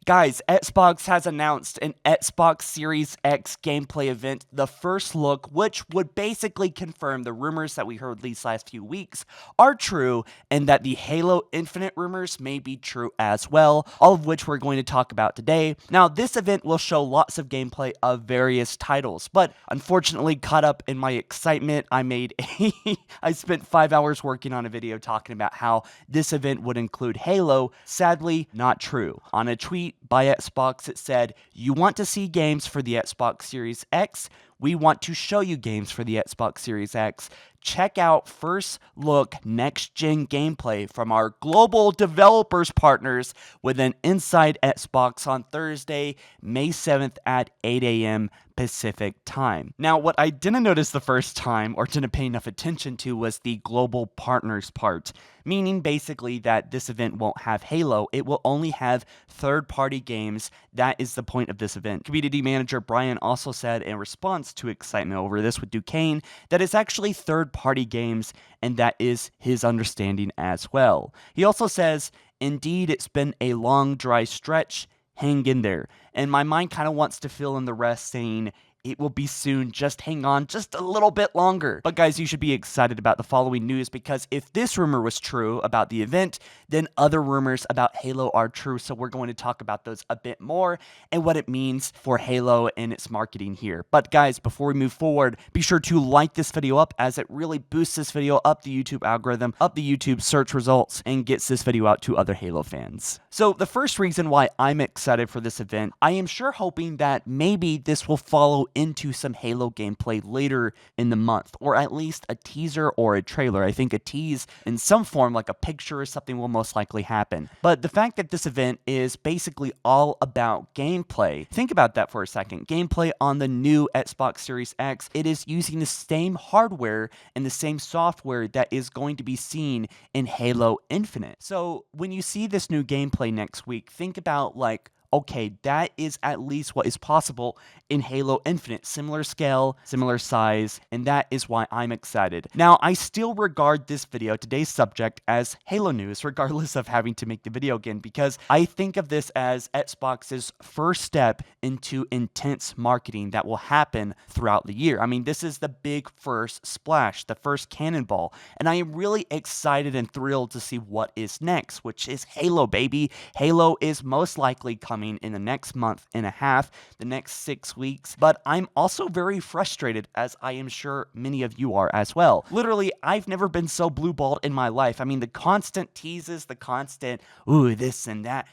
Guys, Xbox has announced an Xbox Series X gameplay event, the first look, which would basically confirm the rumors that we heard these last few weeks are true, and that the Halo Infinite rumors may be true as well, all of which we're going to talk about today. Now, this event will show lots of gameplay of various titles, but unfortunately, caught up in my excitement, I spent 5 hours working on a video talking about how this event would include Halo. Sadly, not true. On a tweet by Xbox, it said, "You want to see games for the Xbox Series X? We want to show you games for the Xbox Series X. Check out first look next-gen gameplay from our global developers partners with an Inside Xbox on Thursday, May 7th at 8 a.m. Pacific time." Now, what I didn't notice the first time or didn't pay enough attention to was the global partners part, meaning basically that this event won't have Halo, it will only have third-party games. That is the point of this event. Community manager Brian also said in response to excitement over this with Duquesne that it's actually third-party games, and that is his understanding as well. He also says, "Indeed, it's been a long, dry stretch. Hang in there." And my mind kind of wants to fill in the rest saying, "It will be soon, just hang on just a little bit longer." But guys, you should be excited about the following news, because if this rumor was true about the event, then other rumors about Halo are true. So we're going to talk about those a bit more and what it means for Halo and its marketing here. But guys, before we move forward, be sure to like this video up, as it really boosts this video up the YouTube algorithm, up the YouTube search results, and gets this video out to other Halo fans. So the first reason why I'm excited for this event, I am sure hoping that maybe this will follow into some Halo gameplay later in the month, or at least a teaser or a trailer. I think a tease in some form, like a picture or something, will most likely happen. But the fact that this event is basically all about gameplay, think about that for a second. Gameplay on the new Xbox Series X, it is using the same hardware and the same software that is going to be seen in Halo Infinite. So when you see this new gameplay next week, think about like, okay, that is at least what is possible in Halo Infinite. Similar scale, similar size, and that is why I'm excited. Now, I still regard this video, today's subject, as Halo news, regardless of having to make the video again, because I think of this as Xbox's first step into intense marketing that will happen throughout the year. I mean, this is the big first splash, the first cannonball, and I am really excited and thrilled to see what is next, which is Halo, baby. Halo is most likely coming in the next month and a half, the next 6 weeks, but I'm also very frustrated, as I am sure many of you are as well. Literally, I've never been so blue-balled in my life. I mean, the constant teases, the constant, ooh, this and that,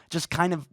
just kind of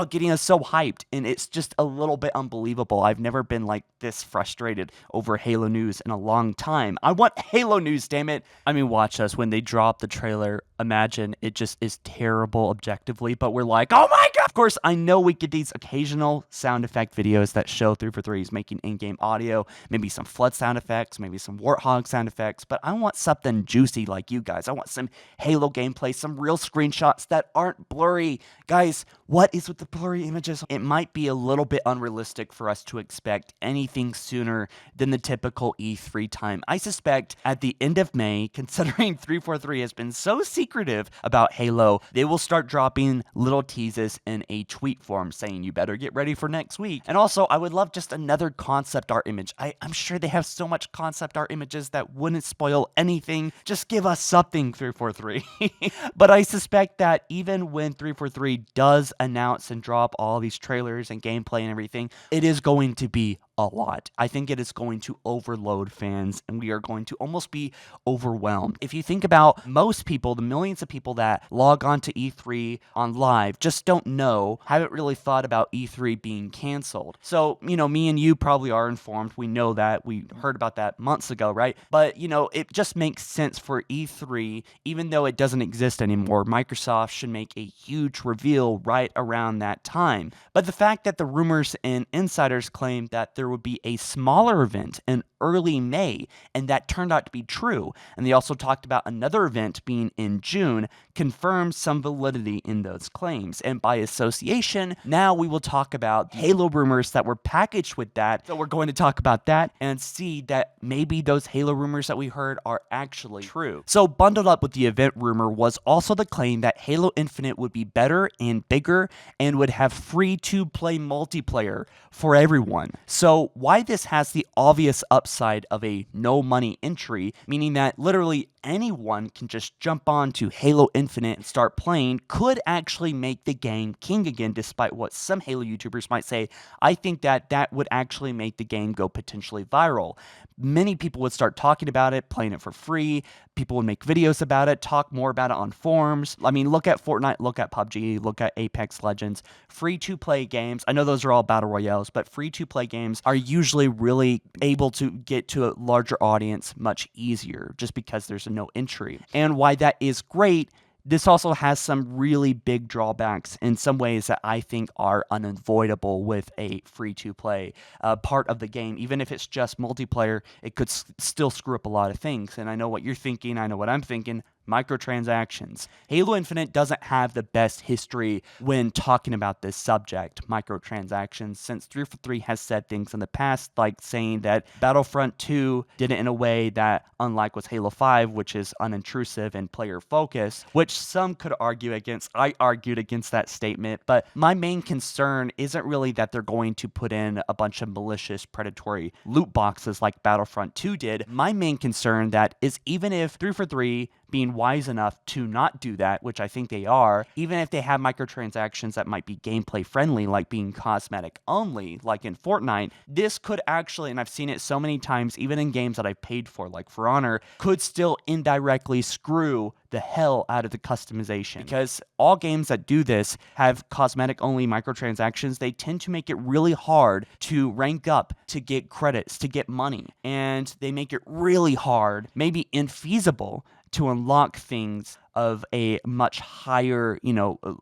getting us so hyped, and it's just a little bit unbelievable. I've never been like this frustrated over Halo news in a long time. I want Halo news, damn it. I mean, watch us when they drop the trailer. Imagine it just is terrible objectively, but we're like, oh my god! Of course, I know we get these occasional sound effect videos that show 343 is making in-game audio, maybe some flood sound effects, maybe some warthog sound effects, but I want something juicy like you guys. I want some Halo gameplay, some real screenshots that aren't blurry. Guys, what is with the blurry images? It might be a little bit unrealistic for us to expect anything sooner than the typical E3 time. I suspect at the end of May, considering 343 has been so secretive about Halo, they will start dropping little teases in a tweet form saying you better get ready for next week. And also, I would love just another concept art image. I'm sure they have so much concept art images that wouldn't spoil anything. Just give us something, 343. But I suspect that even when 343 does announce and drop all these trailers and gameplay and everything, it is going to be a lot. I think it is going to overload fans, and we are going to almost be overwhelmed. If you think about most people, the millions of people that log on to E3 on live just don't know, haven't really thought about E3 being canceled. So, me and you probably are informed. We know that. We heard about that months ago, right? But, it just makes sense for E3, even though it doesn't exist anymore. Microsoft should make a huge reveal right around that time. But the fact that the rumors and insiders claim that there would be a smaller event in early May, and that turned out to be true. And they also talked about another event being in June, confirms some validity in those claims. And by association, now we will talk about Halo rumors that were packaged with that. So we're going to talk about that and see that maybe those Halo rumors that we heard are actually true. So bundled up with the event rumor was also the claim that Halo Infinite would be better and bigger longer and would have free-to-play multiplayer for everyone. So why this has the obvious upside of a no-money entry, meaning that literally anyone can just jump on to Halo Infinite and start playing, could actually make the game king again, despite what some Halo YouTubers might say. I think that that would actually make the game go potentially viral. Many people would start talking about it, playing it for free. People would make videos about it, talk more about it on forums. I mean, look at Fortnite, look at PUBG, look at Apex Legends. Free-to-play games, I know those are all battle royales, but free-to-play games are usually really able to get to a larger audience much easier just because there's no entry. And why that is great, this also has some really big drawbacks in some ways that I think are unavoidable with a free-to-play part of the game. Even if it's just multiplayer, it could still screw up a lot of things. And I know what you're thinking, I know what I'm thinking. Microtransactions. Halo Infinite doesn't have the best history when talking about this subject, microtransactions, since 343 has said things in the past, like saying that Battlefront 2 did it in a way that, unlike with Halo 5, which is unintrusive and player focused, which some could argue against. I argued against that statement, but my main concern isn't really that they're going to put in a bunch of malicious, predatory loot boxes like Battlefront 2 did. My main concern that is, even if 343 being wise enough to not do that, which I think they are, even if they have microtransactions that might be gameplay friendly, like being cosmetic only, like in Fortnite, this could actually, and I've seen it so many times, even in games that I've paid for, like For Honor, could still indirectly screw the hell out of the customization. Because all games that do this have cosmetic only microtransactions, they tend to make it really hard to rank up, to get credits, to get money. And they make it really hard, maybe infeasible, to unlock things of a much higher,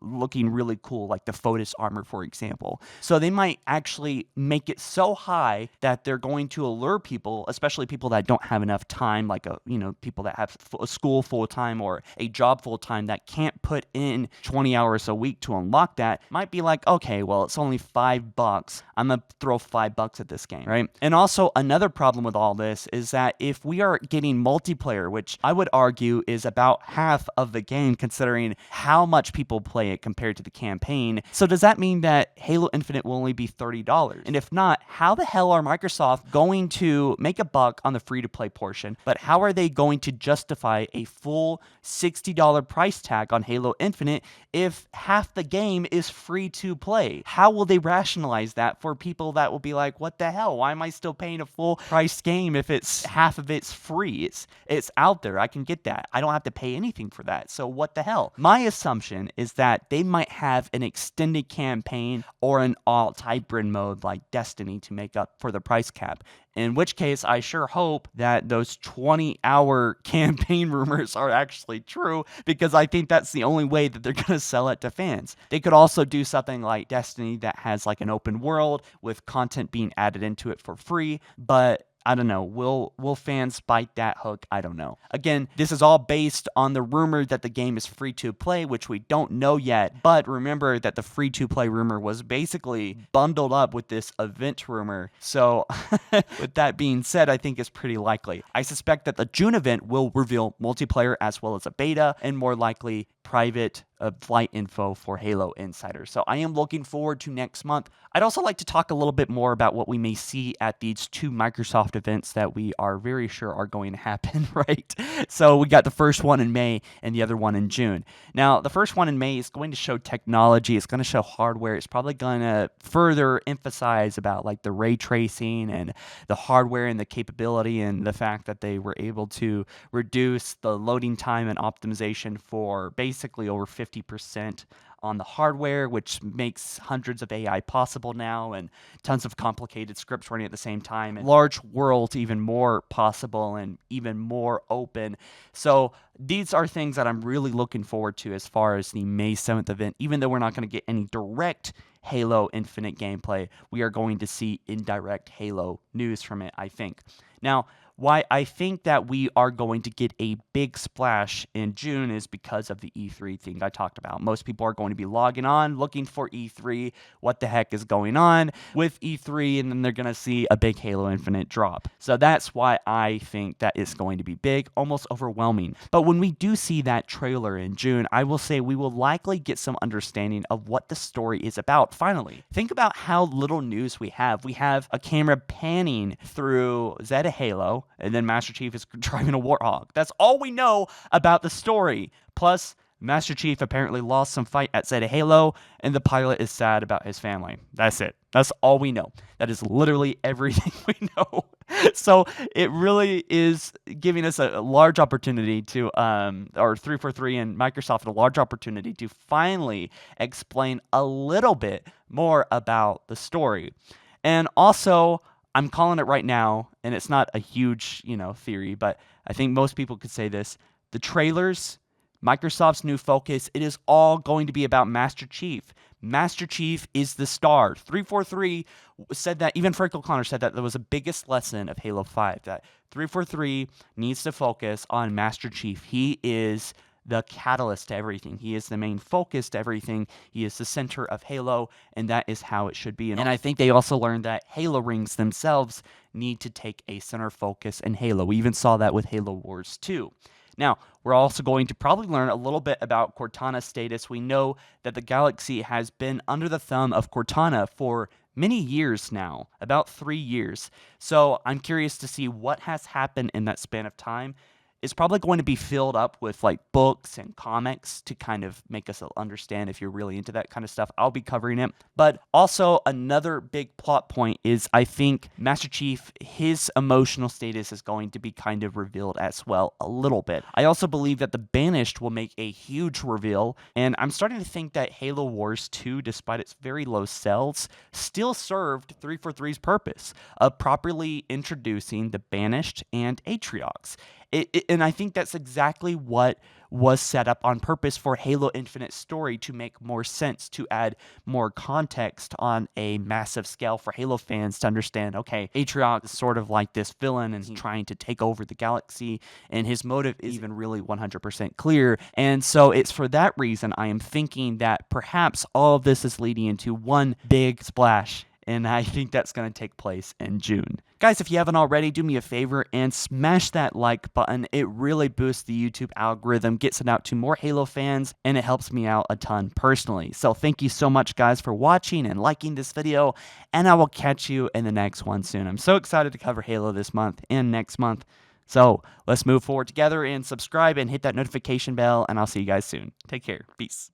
looking really cool, like the Photis armor, for example. So they might actually make it so high that they're going to allure people, especially people that don't have enough time, like people that have a school full time or a job full time that can't put in 20 hours a week to unlock that, might be like, okay, well, it's only $5. I'm gonna throw $5 at this game, right? And also another problem with all this is that if we are getting multiplayer, which I would argue is about half of the game considering how much people play it compared to the campaign. So does that mean that Halo Infinite will only be $30? And if not, how the hell are Microsoft going to make a buck on the free-to-play portion, but how are they going to justify a full $60 price tag on Halo Infinite if half the game is free to play? How will they rationalize that for people that will be like, what the hell? Why am I still paying a full price game if it's half of it's free? It's out there. I can get that. I don't have to pay anything for that. So what the hell? My assumption is that they might have an extended campaign or an alt hybrid mode like Destiny to make up for the price cap. In which case, I sure hope that those 20-hour campaign rumors are actually true, because I think that's the only way that they're going to sell it to fans. They could also do something like Destiny that has like an open world with content being added into it for free, but I don't know. Will fans bite that hook? I don't know. Again, this is all based on the rumor that the game is free to play, which we don't know yet. But remember that the free to play rumor was basically bundled up with this event rumor. So with that being said, I think it's pretty likely. I suspect that the June event will reveal multiplayer as well as a beta, and more likely private flight info for Halo Insiders. So I am looking forward to next month. I'd also like to talk a little bit more about what we may see at these two Microsoft events that we are very sure are going to happen, right? So we got the first one in May and the other one in June. Now, the first one in May is going to show technology. It's going to show hardware. It's probably going to further emphasize about like the ray tracing and the hardware and the capability and the fact that they were able to reduce the loading time and optimization for basically over 50% on the hardware, which makes hundreds of AI possible now and tons of complicated scripts running at the same time, and large worlds even more possible and even more open. So these are things that I'm really looking forward to as far as the May 7th event. Even though we're not going to get any direct Halo Infinite gameplay, we are going to see indirect Halo news from it, I think. Now, why I think that we are going to get a big splash in June is because of the E3 thing I talked about. Most people are going to be logging on, looking for E3, what the heck is going on with E3, and then they're going to see a big Halo Infinite drop. So that's why I think that it's going to be big, almost overwhelming. But when we do see that trailer in June, I will say we will likely get some understanding of what the story is about finally. Think about how little news we have. We have a camera panning through Zeta Halo, and then Master Chief is driving a Warthog. That's all we know about the story. Plus, Master Chief apparently lost some fight at Zeta Halo, and the pilot is sad about his family. That's it. That's all we know. That is literally everything we know. So it really is giving us a large opportunity to, or 343 and Microsoft a large opportunity to finally explain a little bit more about the story. And also, I'm calling it right now, and it's not a huge, theory, but I think most people could say this. The trailers, Microsoft's new focus, it is all going to be about Master Chief. Master Chief is the star. 343 said that, even Frank O'Connor said that was the biggest lesson of Halo 5, that 343 needs to focus on Master Chief. He is the catalyst to everything. He is the main focus to everything. He is the center of Halo, and that is how it should be. And I think they also learned that Halo rings themselves need to take a center focus in Halo. We even saw that with Halo Wars 2. Now, we're also going to probably learn a little bit about Cortana's status. We know that the galaxy has been under the thumb of Cortana for many years now, about 3 years. So I'm curious to see what has happened in that span of time. It's probably going to be filled up with like books and comics to kind of make us understand if you're really into that kind of stuff. I'll be covering it. But also another big plot point is I think Master Chief, his emotional status is going to be kind of revealed as well a little bit. I also believe that the Banished will make a huge reveal, and I'm starting to think that Halo Wars 2, despite its very low sales, still served 343's purpose of properly introducing the Banished and Atriox. And I think that's exactly what was set up on purpose for Halo Infinite's story to make more sense, to add more context on a massive scale for Halo fans to understand, okay, Atriox is sort of like this villain and he's trying to take over the galaxy, and his motive isn't even really 100% clear. And so it's for that reason I am thinking that perhaps all of this is leading into one big splash, and I think that's going to take place in June. Guys, if you haven't already, do me a favor and smash that like button. It really boosts the YouTube algorithm, gets it out to more Halo fans, and it helps me out a ton personally. So thank you so much, guys, for watching and liking this video, and I will catch you in the next one soon. I'm so excited to cover Halo this month and next month. So let's move forward together and subscribe and hit that notification bell, and I'll see you guys soon. Take care. Peace.